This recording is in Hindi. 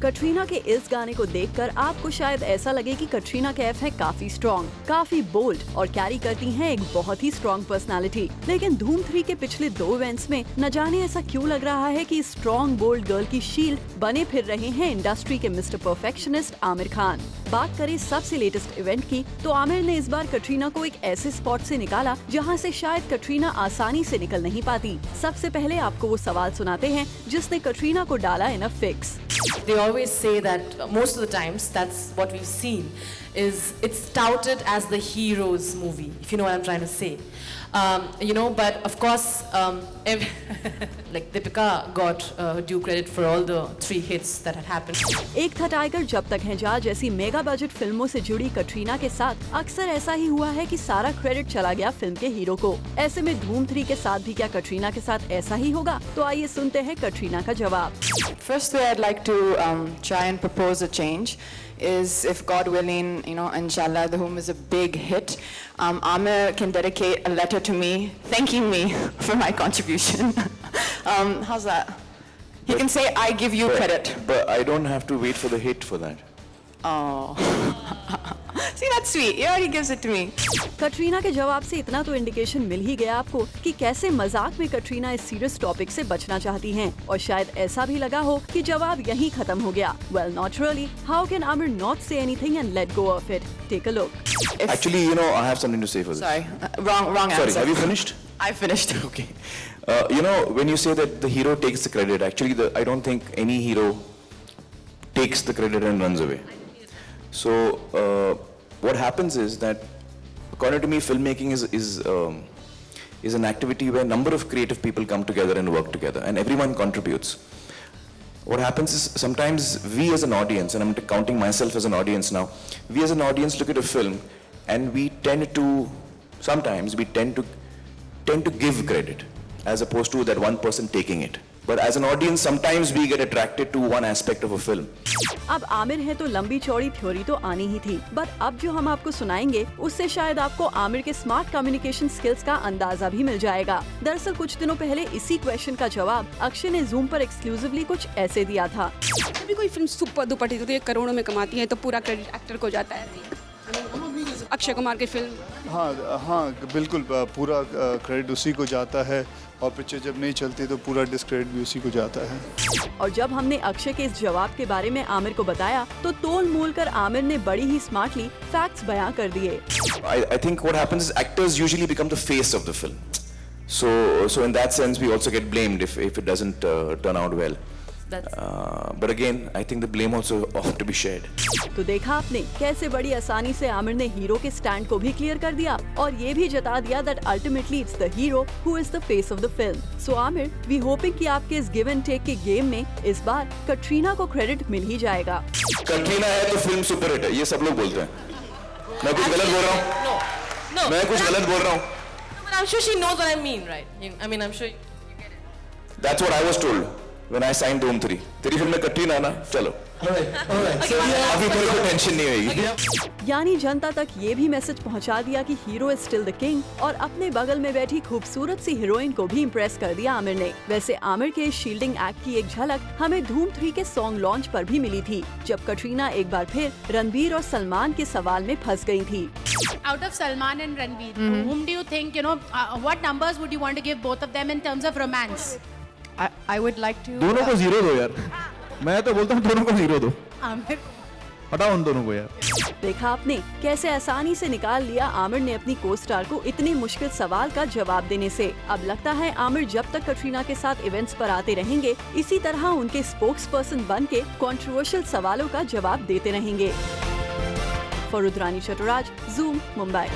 कटरीना के इस गाने को देखकर आपको शायद ऐसा लगे कि कटरीना कैफ है काफी स्ट्रॉन्ग, काफी बोल्ड और कैरी करती हैं एक बहुत ही स्ट्रॉन्ग पर्सनालिटी। लेकिन धूम 3 के पिछले 2 इवेंट्स में न जाने ऐसा क्यों लग रहा है कि स्ट्रॉन्ग बोल्ड गर्ल की शील्ड बने फिर रहे हैं इंडस्ट्री के मिस्टर परफेक्शनिस्ट आमिर खान। बात करें सबसे लेटेस्ट इवेंट की, तो आमिर ने इस बार कटरीना को एक ऐसे स्पॉट से निकाला जहां से शायद कटरीना आसानी से निकल नहीं पाती। सबसे पहले आपको वो सवाल सुनाते हैं जिसने कटरीना को डाला in a fix. They always say that most of the times that's what we've seen is it's touted as the hero's movie, if you know what I'm trying to say. But of course, like Deepika got due credit for all the 3 hits that had happened. एक था टाइगर जब तक है जा जैसी मेगा बजट फिल्मों से जुड़ी कटरीना के साथ अक्सर ऐसा ही हुआ है कि सारा क्रेडिट चला गया फिल्म के हीरो को। ऐसे में धूम 3 के साथ भी क्या कटरीना के साथ ऐसा ही होगा? तो आइए सुनते हैं कटरीना का जवाब। First way I'd like to try and propose a change is, if God willing, inshallah, The Whom is a big hit, Amir can dedicate a letter to me thanking me for my contribution. How's that? He can say, I give you credit. But I don't have to wait for the hit for that. Oh. See, that's sweet. He already gives it to me. Katrina के जवाब से इतना तो इंडिकेशन मिल ही गया आपको कि कैसे मजाक में कटरीना इस सीरियस टॉपिक से बचना चाहती हैं, और शायद ऐसा भी लगा हो कि जवाब यहीं खत्म हो गया। Well, not really. How can Amir not say anything and let go of it? Take a look. Actually, I have something to say for this. Sorry, wrong answer. Sorry, have you finished? I finished. Okay. When you say that the hero takes the credit, actually, I don't think any hero takes the credit and runs away. So, what happens is that, according to me, filmmaking is an activity where a number of creative people come together and work together, and everyone contributes. What happens is sometimes we as an audience, and I'm counting myself as an audience now, we as an audience look at a film and we tend to give credit as opposed to that one person taking it. But as an audience, sometimes we get attracted to one aspect of a film. अब आमिर है तो लंबी चौड़ी थ्योरी तो आनी ही थी, बट अब जो हम आपको सुनाएंगे उससे शायद आपको आमिर के स्मार्ट कम्युनिकेशन स्किल्स का अंदाजा भी मिल जाएगा। दरअसल कुछ दिनों पहले इसी क्वेश्चन का जवाब अक्षय ने जूम पर एक्सक्लूसिवली कुछ ऐसे दिया था। जब भी कोई फिल्म सुपर डुपर हिट होती है, करोड़ों में कमाती है, तो पूरा क्रेडिट एक्टर को जाता है। अक्षय कुमार की फिल्म, हाँ बिल्कुल, पूरा क्रेडिट उसी को जाता है, और पिक्चर जब नहीं चलती तो पूरा डिस्क्रेडिट भी उसी को जाता है। और जब हमने अक्षय के इस जवाब के बारे में आमिर को बताया तो तोल मोल कर आमिर ने बड़ी ही स्मार्टली फैक्ट्स बयां कर दिए। I think what happens is actors usually become the face of the film. So in that sense we also get blamed if it doesn't turn out well. But again, I think the blame also ought to be shared. तो देखा आपने कैसे बड़ी आसानी से आमिर ने हीरो के स्टैंड को भी क्लियर कर दिया और ये भी जता दिया that ultimately it's the hero who is the face of the film. So Aamir, we hoping कि आपके इस गिव एंड टेक के गेम में इस बार कटरीना को क्रेडिट मिल ही जाएगा। कटरीना है तो फिल्म सुपर हिट है, ये सब लोग बोलते हैं। मैं कुछ गलत बोल रहा हूँ? No. मैं कुछ गलत बोल रहा हूँ? But I'm sure she knows what I mean, right? I mean, I'm sure you get it. That's what I was told when I signed Dhoom 3. तेरी फिल्म में कटरीना है ना? चलो। अभी मेरे को टेंशन नहीं होगी। यानी जनता तक ये भी मैसेज पहुंचा दिया कि hero is still the king, और अपने बगल में बैठी खूबसूरत सी हीरोइन को भी इम्प्रेस कर दिया आमिर ने। वैसे आमिर के शील्डिंग एक्ट की एक झलक हमें धूम 3 के सॉन्ग लॉन्च पर भी मिली थी, जब कटरीना एक बार फिर रणबीर और सलमान के सवाल में फंस गई थी। Out of Salman and Ranveer, whom do you think, what numbers would you want to give both of them in terms of romance? I would like to. दोनों को 0 दो यार, मैं तो बोलता हूँ दोनों को 0 दो, आमिर हटाओ उन दोनों को यार। देखा आपने कैसे आसानी से निकाल लिया आमिर ने अपनी को स्टार को इतनी मुश्किल सवाल का जवाब देने से। अब लगता है आमिर जब तक कटरीना के साथ इवेंट्स पर आते रहेंगे, इसी तरह उनके स्पोक्स पर्सन बन के कंट्रोवर्शियल सवालों का जवाब देते रहेंगे। फरुद्रानी चटुराज, जूम, मुंबई।